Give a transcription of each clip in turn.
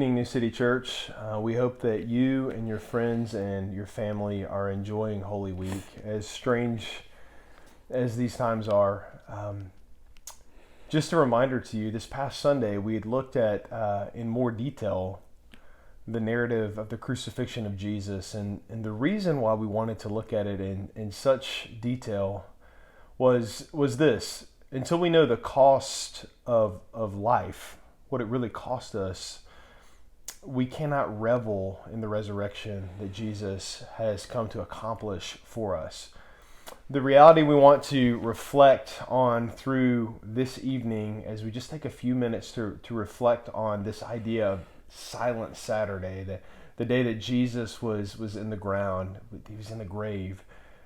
evening, New City Church. We hope that you and your friends and your family are enjoying Holy Week, as strange as these times are. Just a reminder to you, this past Sunday we had looked at in more detail the narrative of the crucifixion of Jesus, and the reason why we wanted to look at it in such detail was this. Until we know the cost of life, what it really cost us, we cannot revel in the resurrection that Jesus has come to accomplish for us. The reality we want to reflect on through this evening, as we just take a few minutes to reflect on this idea of Silent Saturday, the day that Jesus was in the ground, he was in the grave,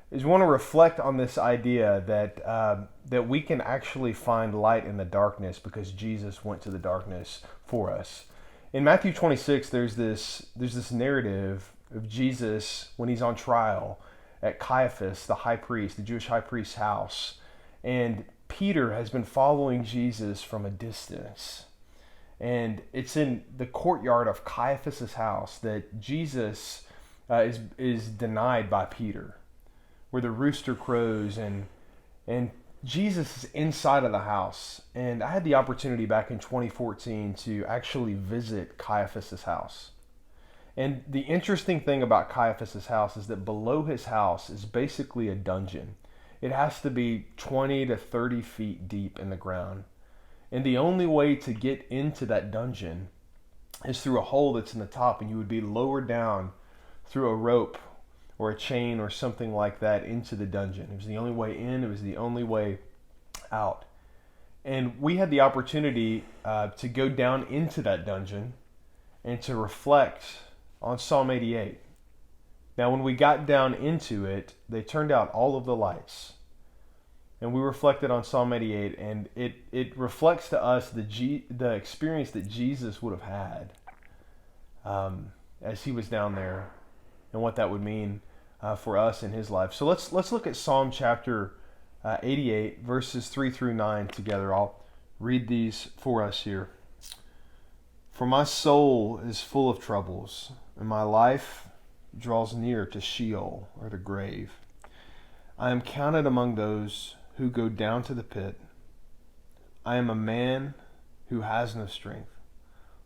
is we want to reflect on this idea that we can actually find light in the darkness because Jesus went to the darkness for us. In Matthew 26, there's this narrative of Jesus when he's on trial at Caiaphas, the high priest, the Jewish high priest's house. And Peter has been following Jesus from a distance. And it's in the courtyard of Caiaphas' house that Jesus is denied by Peter, where the rooster crows and Jesus is inside of the house. And I had the opportunity back in 2014 to actually visit Caiaphas' house. And the interesting thing about Caiaphas' house is that below his house is basically a dungeon. It has to be 20 to 30 feet deep in the ground. And the only way to get into that dungeon is through a hole that's in the top, and you would be lowered down through a rope or a chain or something like that into the dungeon. It was the only way in, it was the only way out. And we had the opportunity to go down into that dungeon and to reflect on Psalm 88. Now, when we got down into it, they turned out all of the lights. And we reflected on Psalm 88, and it reflects to us the experience that Jesus would have had as he was down there, and what that would mean for us in his life. So let's look at Psalm chapter 88, verses 3 through 9 together. I'll read these for us here. For my soul is full of troubles, and my life draws near to Sheol, or the grave. I am counted among those who go down to the pit. I am a man who has no strength,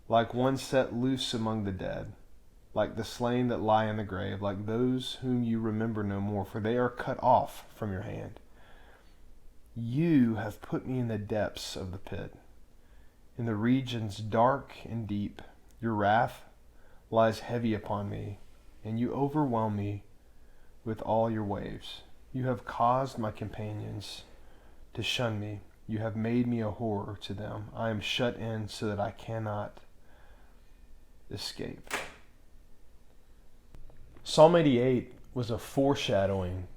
like one set loose among the dead, like the slain that lie in the grave, like those whom you remember no more, for they are cut off from your hand. You have put me in the depths of the pit, in the regions dark and deep. Your wrath lies heavy upon me, and you overwhelm me with all your waves. You have caused my companions to shun me. You have made me a horror to them. I am shut in so that I cannot escape. Psalm 88 was a foreshadowing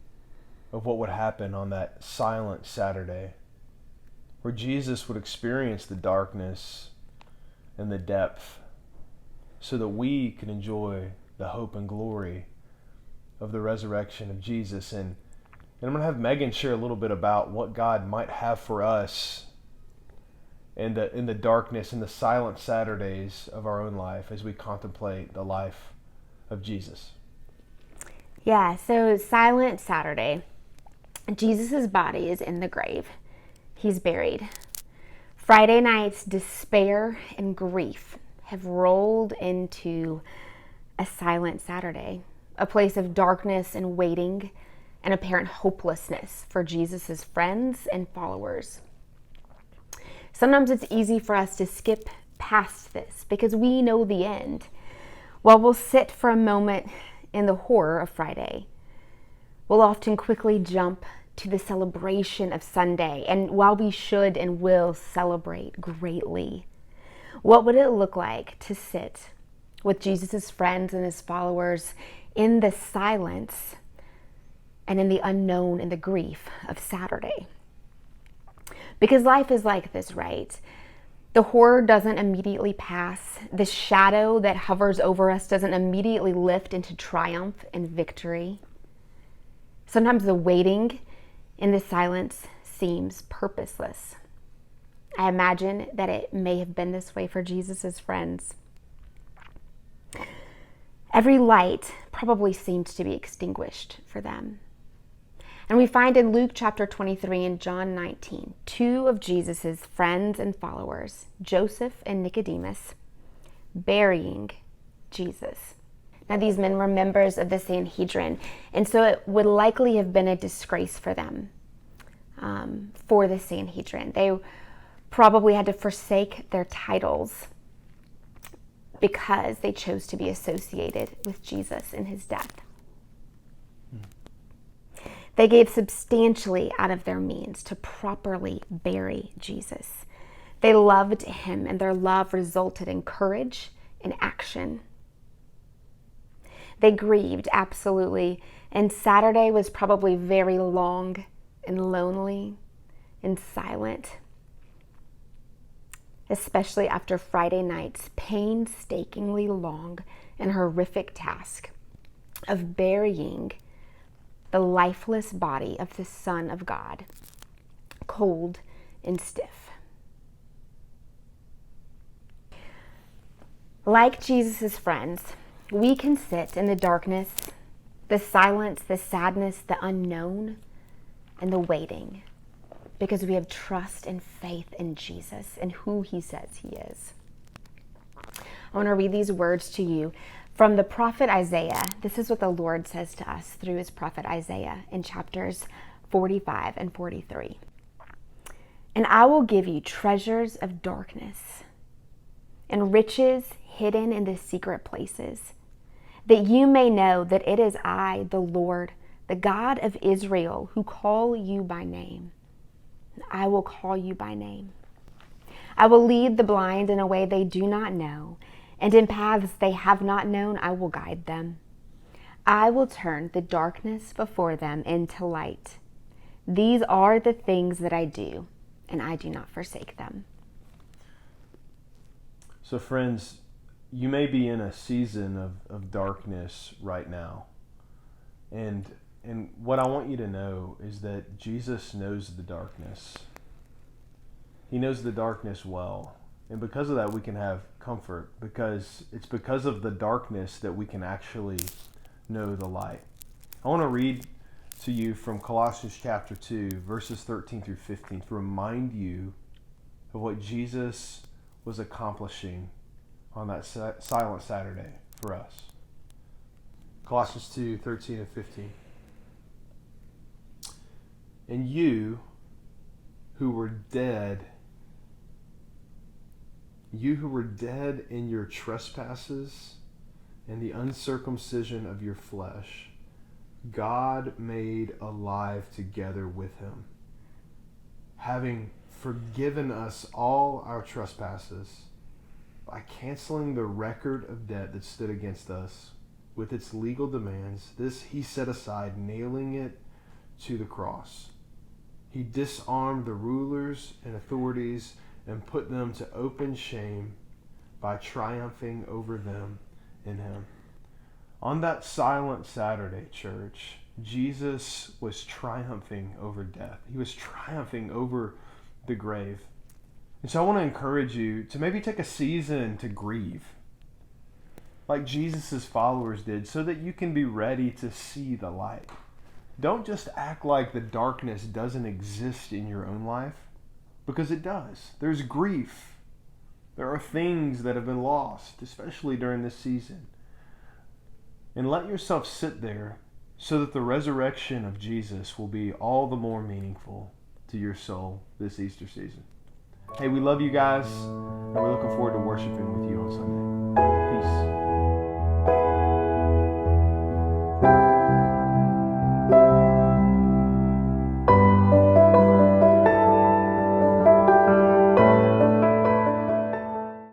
of what would happen on that silent Saturday, where Jesus would experience the darkness and the depth so that we could enjoy the hope and glory of the resurrection of Jesus. And I'm going to have Megan share a little bit about what God might have for us in the darkness, in the silent Saturdays of our own life as we contemplate the life of Jesus. Yeah, so Silent Saturday. Jesus' body is in the grave. He's buried. Friday night's despair and grief have rolled into a silent Saturday, a place of darkness and waiting and apparent hopelessness for Jesus' friends and followers. Sometimes it's easy for us to skip past this because we know the end. While we'll sit for a moment in the horror of Friday, we'll often quickly jump to the celebration of Sunday. And while we should and will celebrate greatly, what would it look like to sit with Jesus' friends and his followers in the silence and in the unknown and the grief of Saturday? Because life is like this, right? The horror doesn't immediately pass. The shadow that hovers over us doesn't immediately lift into triumph and victory. Sometimes the waiting in the silence seems purposeless. I imagine that it may have been this way for Jesus' friends. Every light probably seemed to be extinguished for them. And we find in Luke chapter 23 and John 19, two of Jesus' friends and followers, Joseph and Nicodemus, burying Jesus. Now, these men were members of the Sanhedrin, and so it would likely have been a disgrace for them, for the Sanhedrin. They probably had to forsake their titles because they chose to be associated with Jesus in his death. They gave substantially out of their means to properly bury Jesus. They loved him, and their love resulted in courage and action. They grieved, absolutely, and Saturday was probably very long and lonely and silent, especially after Friday night's painstakingly long and horrific task of burying the lifeless body of the Son of God, cold and stiff. Like Jesus' friends, we can sit in the darkness, the silence, the sadness, the unknown, and the waiting, because we have trust and faith in Jesus and who he says he is. I want to read these words to you from the prophet Isaiah. This is what the Lord says to us through his prophet Isaiah in chapters 45 and 43. And I will give you treasures of darkness and riches hidden in the secret places, that you may know that it is I, the Lord, the God of Israel, who call you by name. I will call you by name. I will lead the blind in a way they do not know, and in paths they have not known, I will guide them. I will turn the darkness before them into light. These are the things that I do, and I do not forsake them. So friends, you may be in a season of darkness right now. And what I want you to know is that Jesus knows the darkness. He knows the darkness well. And because of that, we can have comfort, because it's because of the darkness that we can actually know the light. I want to read to you from Colossians chapter 2, verses 13 through 15, to remind you of what Jesus was accomplishing on that silent Saturday for us. Colossians 2, 13 and 15. And you who were dead in your trespasses and the uncircumcision of your flesh, God made alive together with him, having forgiven us all our trespasses by canceling the record of debt that stood against us with its legal demands. This he set aside, nailing it to the cross. He disarmed the rulers and authorities and put them to open shame by triumphing over them in him. On that silent Saturday, church, Jesus was triumphing over death. He was triumphing over the grave. And so I want to encourage you to maybe take a season to grieve, like Jesus' followers did, so that you can be ready to see the light. Don't just act like the darkness doesn't exist in your own life, because it does. There's grief. There are things that have been lost, especially during this season. And let yourself sit there so that the resurrection of Jesus will be all the more meaningful to your soul this Easter season. Hey, we love you guys, and we're looking forward to worshiping with you on Sunday. Peace.